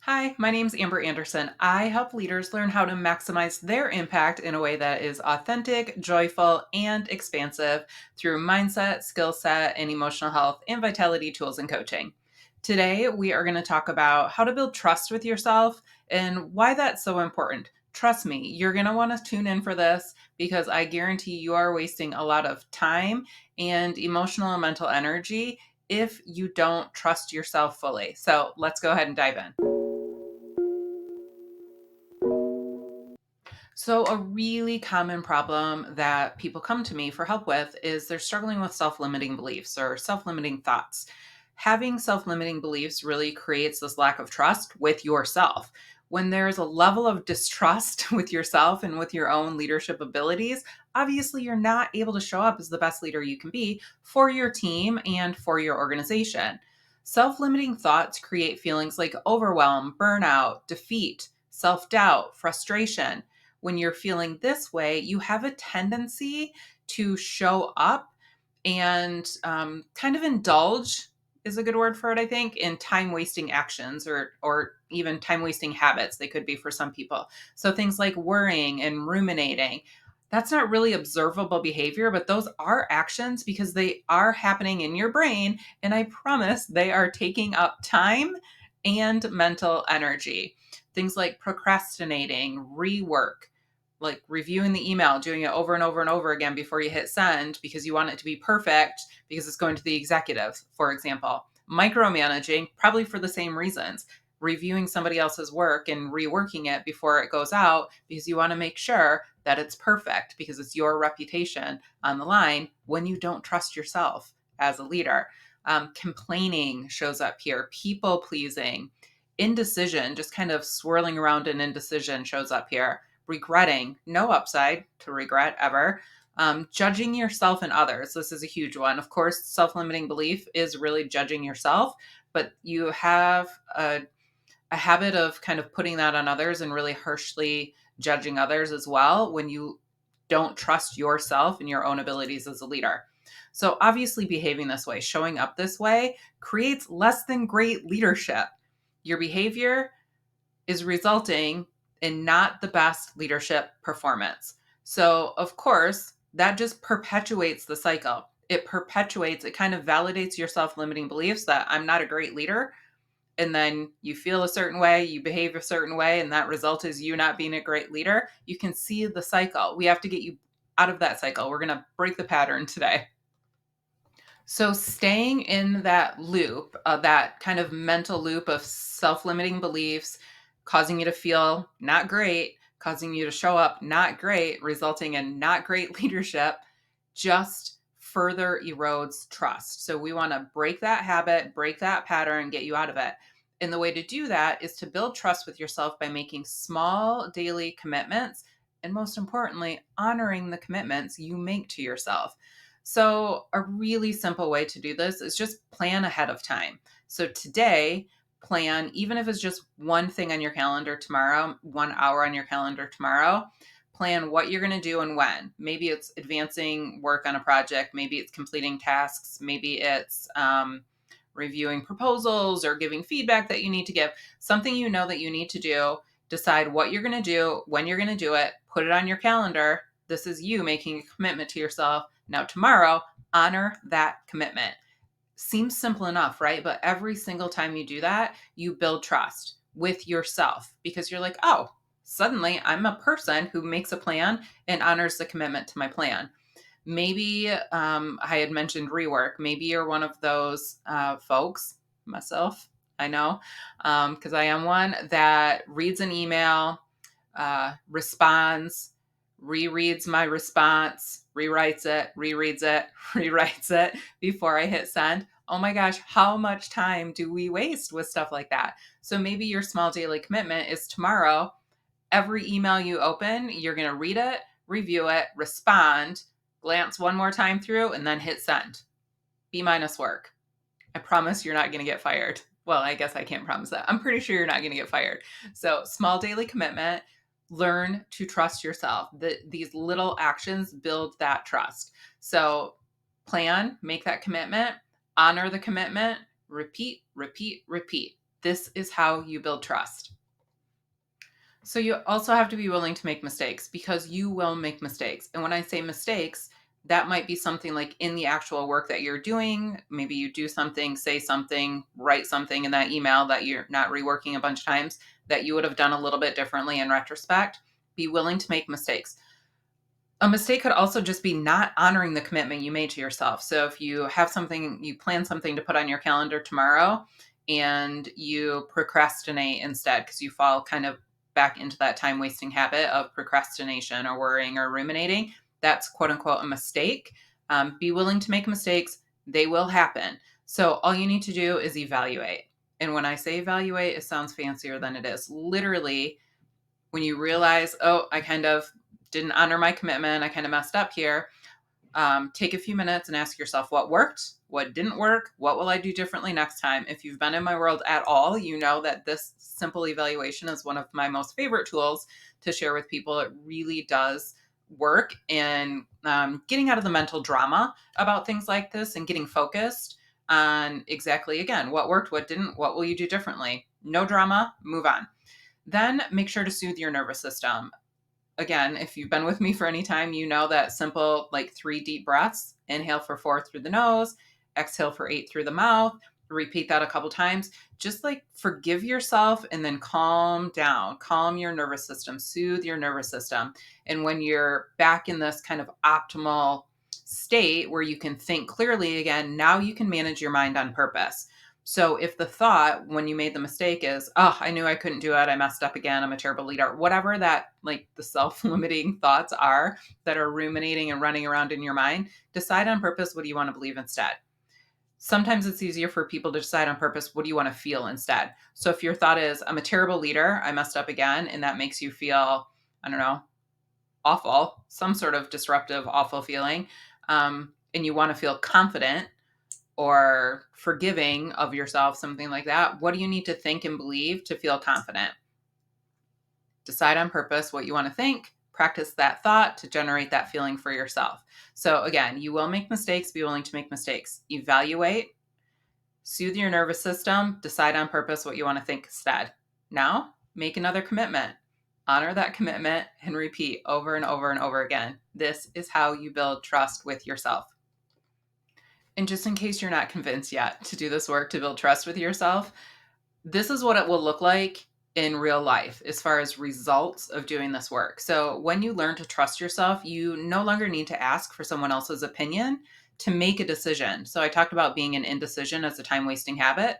Hi, my name's Amber Anderson. I help leaders learn how to maximize their impact in a way that is authentic, joyful, and expansive through mindset, skill set, and emotional health and vitality tools and coaching. Today, we are going to talk about how to build trust with yourself and why that's so important. Trust me, you're going to want to tune in for this because I guarantee you are wasting a lot of time and emotional and mental energy if you don't trust yourself fully. So let's go ahead and dive in. So, a really common problem that people come to me for help with is they're struggling with self limiting beliefs or self limiting thoughts. Having self limiting beliefs really creates this lack of trust with yourself. When there's a level of distrust with yourself and with your own leadership abilities, obviously you're not able to show up as the best leader you can be for your team and for your organization. Self limiting thoughts create feelings like overwhelm, burnout, defeat, self doubt, frustration. When you're feeling this way, you have a tendency to show up and kind of indulge is a good word for it, I think, in time wasting actions or even time wasting habits. They could be for some people. So things like worrying and ruminating. That's not really observable behavior, but those are actions because they are happening in your brain. And I promise they are taking up time and mental energy. Things like procrastinating, rework, like reviewing the email, doing it over and over and over again before you hit send because you want it to be perfect because it's going to the executive, for example. Micromanaging, probably for the same reasons. Reviewing somebody else's work and reworking it before it goes out because you want to make sure that it's perfect because it's your reputation on the line when you don't trust yourself as a leader. Complaining shows up here, people pleasing, indecision, just kind of swirling around in indecision shows up here, regretting, no upside to regret ever. Judging yourself and others. This is a huge one. Of course, self limiting belief is really judging yourself, but you have a habit of kind of putting that on others and really harshly judging others as well when you don't trust yourself and your own abilities as a leader. So, obviously, behaving this way, showing up this way, creates less than great leadership. Your behavior is resulting in not the best leadership performance. So, of course, that just perpetuates the cycle. It perpetuates, it kind of validates your self limiting beliefs that I'm not a great leader. And then you feel a certain way, you behave a certain way, and that result is you not being a great leader. You can see the cycle. We have to get you out of that cycle. We're going to break the pattern today. So, staying in that loop, that kind of mental loop of self limiting beliefs, causing you to feel not great, causing you to show up not great, resulting in not great leadership, just further erodes trust. So, we want to break that habit, break that pattern, get you out of it. And the way to do that is to build trust with yourself by making small daily commitments. And most importantly, honoring the commitments you make to yourself. So, a really simple way to do this is just plan ahead of time. So, today, plan, even if it's just one thing on your calendar tomorrow, 1 hour on your calendar tomorrow, plan what you're going to do and when. Maybe it's advancing work on a project, maybe it's completing tasks, maybe it's reviewing proposals or giving feedback that you need to give, something you know that you need to do. Decide what you're going to do, when you're going to do it, put it on your calendar. This is you making a commitment to yourself. Now, tomorrow, honor that commitment. Seems simple enough, right? But every single time you do that, you build trust with yourself because you're like, oh, suddenly I'm a person who makes a plan and honors the commitment to my plan. Maybe I had mentioned rework. Maybe you're one of those folks, myself, I know, because I am one that reads an email, responds, rereads my response, rewrites it, rereads it, rewrites it before I hit send. Oh my gosh, how much time do we waste with stuff like that? So maybe your small daily commitment is tomorrow, every email you open, you're going to read it, review it, respond, glance one more time through, and then hit send. B minus work. I promise you're not going to get fired. Well, I guess I can't promise that. I'm pretty sure you're not going to get fired. So, small daily commitment, learn to trust yourself. These little actions build that trust. So, plan, make that commitment, honor the commitment, repeat, repeat, repeat. This is how you build trust. So you also have to be willing to make mistakes because you will make mistakes. And when I say mistakes, that might be something like in the actual work that you're doing. Maybe you do something, say something, write something in that email that you're not reworking a bunch of times that you would have done a little bit differently in retrospect. Be willing to make mistakes. A mistake could also just be not honoring the commitment you made to yourself. So if you have something, you plan something to put on your calendar tomorrow and you procrastinate instead because you fall kind of back into that time wasting habit of procrastination or worrying or ruminating, that's quote unquote a mistake. Be willing to make mistakes, they will happen. So all you need to do is evaluate. And when I say evaluate, it sounds fancier than it is. Literally, when you realize, oh, I kind of didn't honor my commitment, I kind of messed up here, take a few minutes and ask yourself what worked, what didn't work, what will I do differently next time. If you've been in my world at all, you know that this simple evaluation is one of my most favorite tools to share with people. It really does work in getting out of the mental drama about things like this and getting focused on exactly, again, what worked, what didn't, what will you do differently. No drama, move on. Then make sure to soothe your nervous system. Again, if you've been with me for any time, you know that simple, like 3 deep breaths. Inhale for 4 through the nose, exhale for 8 through the mouth. Repeat that a couple times. Just like forgive yourself and then calm down, calm your nervous system, soothe your nervous system. And when you're back in this kind of optimal state where you can think clearly again, now you can manage your mind on purpose. So if the thought when you made the mistake is, oh, I knew I couldn't do it, I messed up again, I'm a terrible leader, whatever that like the self-limiting thoughts are that are ruminating and running around in your mind, decide on purpose what do you want to believe instead. Sometimes it's easier for people to decide on purpose what do you want to feel instead. So if your thought is, I'm a terrible leader, I messed up again, and that makes you feel, I don't know, awful, some sort of disruptive, awful feeling, and you want to feel confident or forgiving of yourself, something like that, what do you need to think and believe to feel confident? Decide on purpose what you want to think, practice that thought to generate that feeling for yourself. So, again, you will make mistakes, be willing to make mistakes. Evaluate, soothe your nervous system, decide on purpose what you want to think instead. Now, make another commitment. Honor that commitment and repeat over and over and over again. This is how you build trust with yourself. And just in case you're not convinced yet to do this work to build trust with yourself, this is what it will look like in real life as far as results of doing this work. So, when you learn to trust yourself, you no longer need to ask for someone else's opinion to make a decision. So, I talked about being an indecision as a time wasting habit.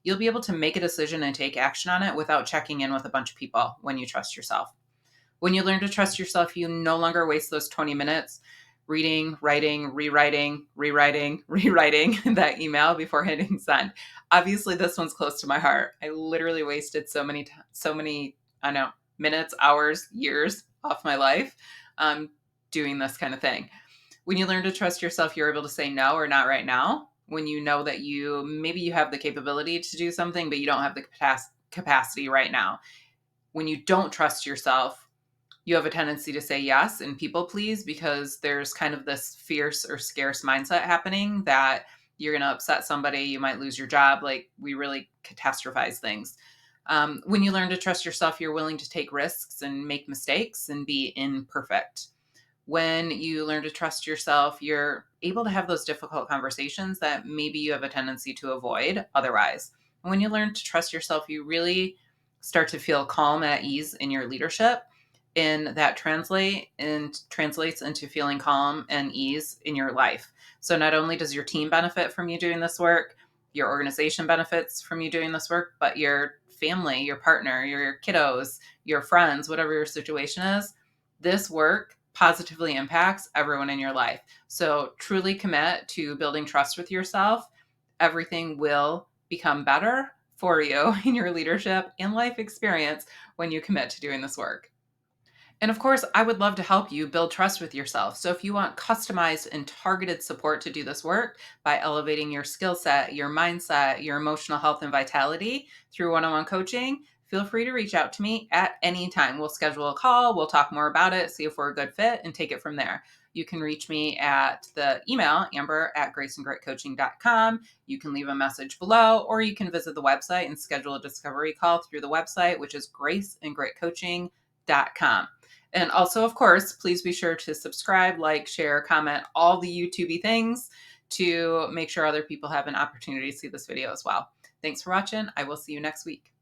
You'll be able to make a decision and take action on it without checking in with a bunch of people when you trust yourself. When you learn to trust yourself, you no longer waste those 20 minutes reading, writing, rewriting that email before hitting send. Obviously, this one's close to my heart. I literally wasted so many, I don't know, minutes, hours, years off my life doing this kind of thing. When you learn to trust yourself, you're able to say no or not right now. When you know that maybe you have the capability to do something, but you don't have the capacity right now. When you don't trust yourself, you have a tendency to say yes and people please because there's kind of this fierce or scarce mindset happening that you're going to upset somebody, you might lose your job. Like we really catastrophize things. When you learn to trust yourself, you're willing to take risks and make mistakes and be imperfect. When you learn to trust yourself, you're able to have those difficult conversations that maybe you have a tendency to avoid otherwise. And when you learn to trust yourself, you really start to feel calm, at ease in your leadership, and that translates into feeling calm and ease in your life. So not only does your team benefit from you doing this work, your organization benefits from you doing this work, but your family, your partner, your kiddos, your friends, whatever your situation is, this work positively impacts everyone in your life. So truly commit to building trust with yourself. Everything will become better for you in your leadership and life experience when you commit to doing this work. And of course, I would love to help you build trust with yourself. So if you want customized and targeted support to do this work by elevating your skill set, your mindset, your emotional health and vitality through one-on-one coaching, feel free to reach out to me at any time. We'll schedule a call, we'll talk more about it, see if we're a good fit, and take it from there. You can reach me at the email, amber@graceandgreatcoaching.com. You can leave a message below, or you can visit the website and schedule a discovery call through the website, which is graceandgreatcoaching.com. And also, of course, please be sure to subscribe, like, share, comment, all the YouTubey things to make sure other people have an opportunity to see this video as well. Thanks for watching. I will see you next week.